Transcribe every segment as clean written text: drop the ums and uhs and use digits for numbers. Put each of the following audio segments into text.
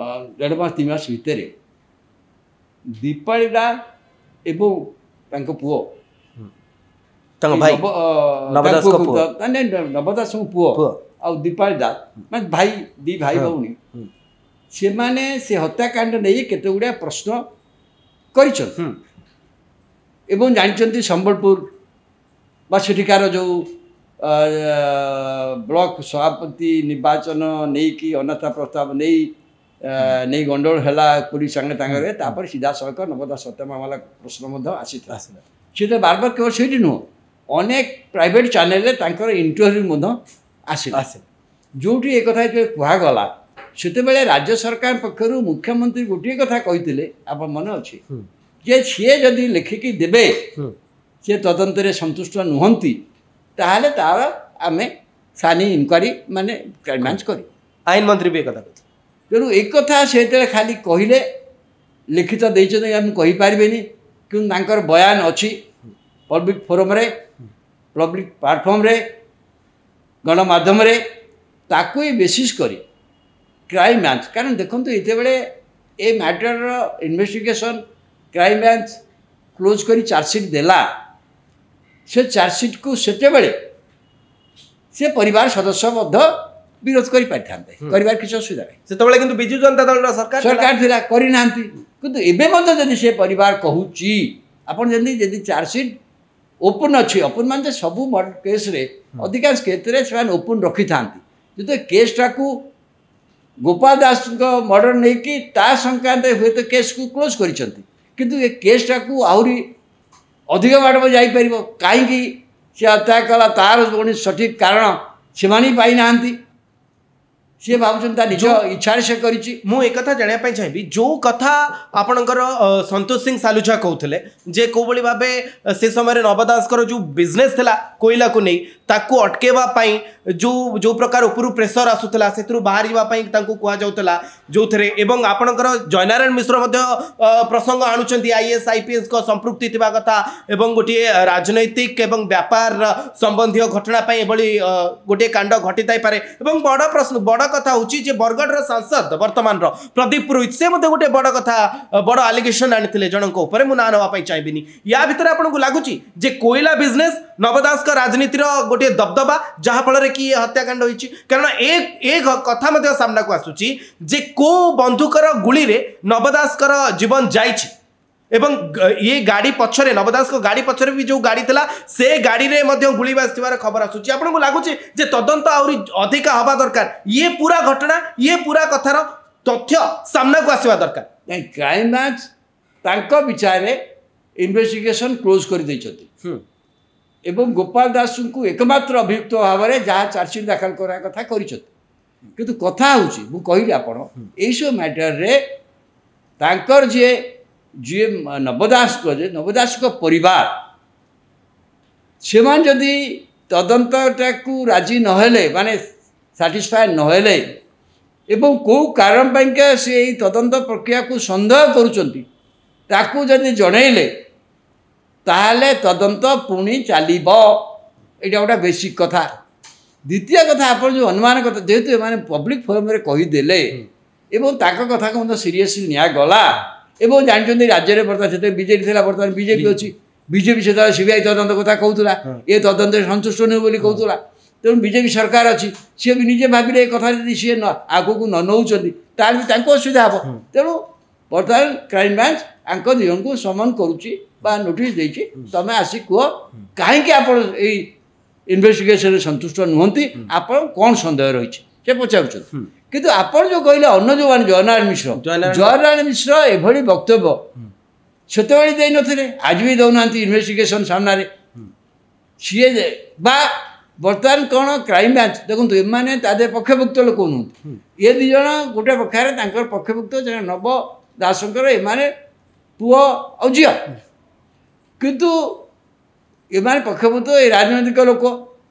1.5 मास 3 मास भितर दीपाली दास एवं पुओ नवदास पुओ आ दीपाली दास मैं भाई दी भाई भौणी से माने से हत्याकांड नहीं केते गुड़े प्रश्न करिछन एवं जानचंती संबलपुर बा सेठिकार जो ब्लॉक सभापति निर्वाचन नहीं कि अनाथा प्रस्ताव नहीं गंडोल है पुलिस संगे तांगे तापर सीधा सड़क नवदास हत्या मामला प्रश्न आसी सीधे बार बार केवल से नुह अनेक प्राइवेट चैनल इंटरव्यू आसे जो एक कथा कहगला से राज्य सरकार पक्षर मुख्यमंत्री गोटे कथा कही आप मन अच्छे जे सी जदि लिखिकी देवे सी तदंतर संतुष्ट नुहति ताहले तार आमे सानी इंक्वारी माने क्राइम कर आईन मंत्री भी एक कथा तेणु एक कथा से खाली कहले लिखित देते आम कहीपर कि बयान अच्छी पब्लिक फोरम रे पब्लिक प्लेटफॉर्म रे गणमाध्यम रे ताकू ही बेसिस करी क्राइम ब्रांच कारण देखो ये बड़े a matter investigation crime branch close करी चार्जसीट देला से चार्जसीट को से परिवार सदस्य विरोध कर किसी असुविधा नहीं से किंतु बिजु जनता दल सरकार थिला करना किंतु एबे जदि से परिवार कहूची आपन जदि चार्जसीट ओपन अच्छी ओपन मान सबू मर्डर केस रे अधिकांश केस से ओपन रखी था जो केसटा को गोपाल दास मर्डर नहीं कि संक्रांत हुए तो केस को क्लोज किंतु ये केसटा को आहरी अधिक बाट जापर कहीं सी हत्या कला तार कौन सठिक कारण से पाई ना सी भावुं निज इच्छा से कथा जानापी चाहिए जो कथा आपणकर संतोष सिंह सालुजा कहते जे कौ भाव से समय नवदास जो बिजनेस थिला कोयला को नहीं ताकू अटकेवा जो जो प्रकार ऊपर प्रेसर आसूला से बाहर जावाई कहुला जो थे एवं आपणकर जयनारायण मिश्र प्रसंग आणुंट आईएएस आईपीएस को संपृक्ति थिबा कथा एवं गोटे राजनैतिक एवं व्यापार संबंधी घटना गोटे कांड घटी पारे एवं बड़ प्रश्न बड़ कथा हूँ बरगढ़ सांसद वर्तमान प्रदीप पुरोहित से गोटे बड़ कथा बड़ आलिगेशन आनी जनक मुझे ना नापी चाहिए या भितर आपको लगुच कोयला बिजनेस नवदास का राजनीतिर गोटे दबदबा जहाँफल कि हत्याकांड होती कारण एक कथा सामना को आसूची जे को बंधुकर गुली रे नवदास कर जीवन जाइछि एवं ये गाड़ी पछरे नवदास को गाड़ी पछरे भी जो गाड़ी थिला से गाड़ी रे मध्य गुली बाजिबार खबर आसूची आपको लगुच जे तदंत आहुरी अधिक हवा दरकार ये पूरा घटना ये पूरा कथार तथ्य सामना को आसवा दरकार क्राइम ब्रांच तांको विचार इन्वेस्टिगेशन क्लोज कर देइछथि एवं गोपाल दास को एकमात्र अभियुक्त भाव में जहाँ चार्जसीट दाखल करा कथा किंतु कथा हूँ कहली आप सब मैटर रे तांकर जे जी नवदास को परिवार से जदि तदंतटा को राजी नहेले माने साटिस्फाए नहेले एवं कौ कारण पाइंका से तदंत प्रक्रिया को संदेह करुचंती ताकू जदि जनइले ताहले तदंत पुणी चलो यहाँ गोटे बेसिक कथा द्वितीय कथा आप जो अनुमान कथा जेहेतु मैंने पब्लिक फोरम रे कहीदेले एवं ताक कथा को मतलब सीरीयसली निगला एवं जानते राज्य में बर्तमान से बीजेपी थी बर्तमान बीजेपी अच्छी बीजेपी से सीबीआई तदंत कथा कहूला ये तदंत संतुष्ट नुहे कहूला तेणु बीजेपी सरकार अच्छी सी भी निजे भाविले कथा सी आग को न नौकरी असुविधा हम तेणु बर्तमान क्राइम ब्रांच आंक दिजन को समन करुच्ची नोटिस देछि तमें आसी कह कहीं आप इन्वेस्टिगेशन संतुष्ट नुहति आप कौन सन्देह रही से पचार किंतु आप जो कहले अन्न जो जयनारायण मिश्र एभली वक्तव्य से दे नथिले आज भी दौना इन्वेस्टिगेशन सामने सी बर्तमान कौन क्राइम ब्रांच देखो एमाने तादे पक्षभुक्त लोक नुहति ये दिज गोटे पक्षार पक्षभुक्त नव दासंकर एमाने पुओ और झी किंतु एमाने पक्षभुक्त राजनैतिक लोक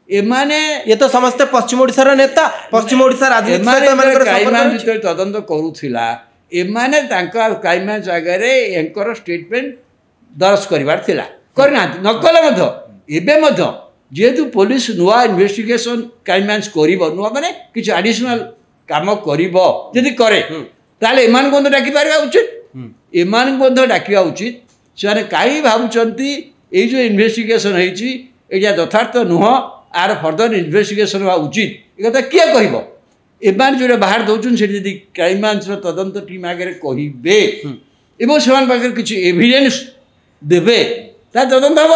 एमाने ये तो समस्ते पश्चिम ओडिशार नेता पश्चिम ओडिशा राजनीति तदंत करूथिला एमाने क्राइम ब्रांच आगे एंकर स्टेटमेंट दर्ज करिवार थिला करना नकले मध्य जेहेतु पुलिस नुआ इन्वेस्टिगेशन क्राइम ब्रांच करिवो नुआ माने किछ एडिशनल काम करिवो जदि करे ताले एमान बंध डाकी पारिबा उचित एमान बंध डाकिबा उचित से कहीं भावुंट ये जो इन्वेस्टिगेशन होती यथार्थ नुह आर फर्दर इन्वेस्टिगेशन हवा उचित ये कथा किए कह एमान जो बाहर दौरान से क्राइम ब्रांच तदंत टीम आगे कहे एवं से किसी एविडेंस देवे तदंत हम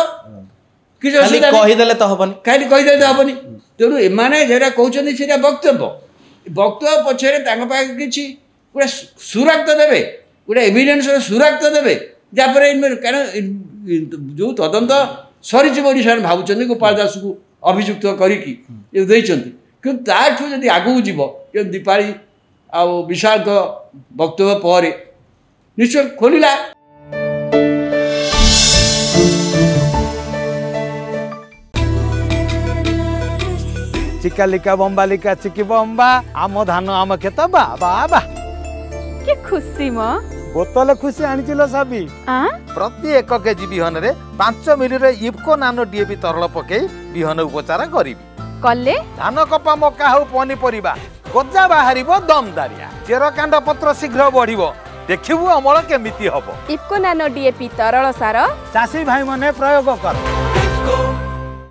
किसी असुविधा कहीदेले तो हबनी कहीं कहीदे तो हबनी तेणु एमाने जो कहते हैं वक्तव्य वक्तव्य पछे किसी गोटे सुरक्षा देवे गोटे एविडेंस सुरक्षा देवे जहाँपर कारण जो तदंत सरी भावुं गोपाल दास को अभियुक्त करके ताठू जब आगू जीव दीपाली आ विशाल वक्तव्य पर निश्चय खोलिला चिकालिका बम्बालिका चिकी बम्बा आम धान आम खेत बा बा के खुशी म बोतल खुशी आनिचिलो साबी प्रति 1 केजी बिहन रे 5 मिली रे इफको नानो डीएपी तरल पके बिहन उपचार करिवि कले धान कपा मका हो पनी परिबा गजा बाहरिबो दमदारिया चेर कांड पत्र शीघ्र बढ़िबो देखिबो अमल केमिति हबो इफको नानो डीएपी तरल सार चासी भाई मने प्रयोग कर।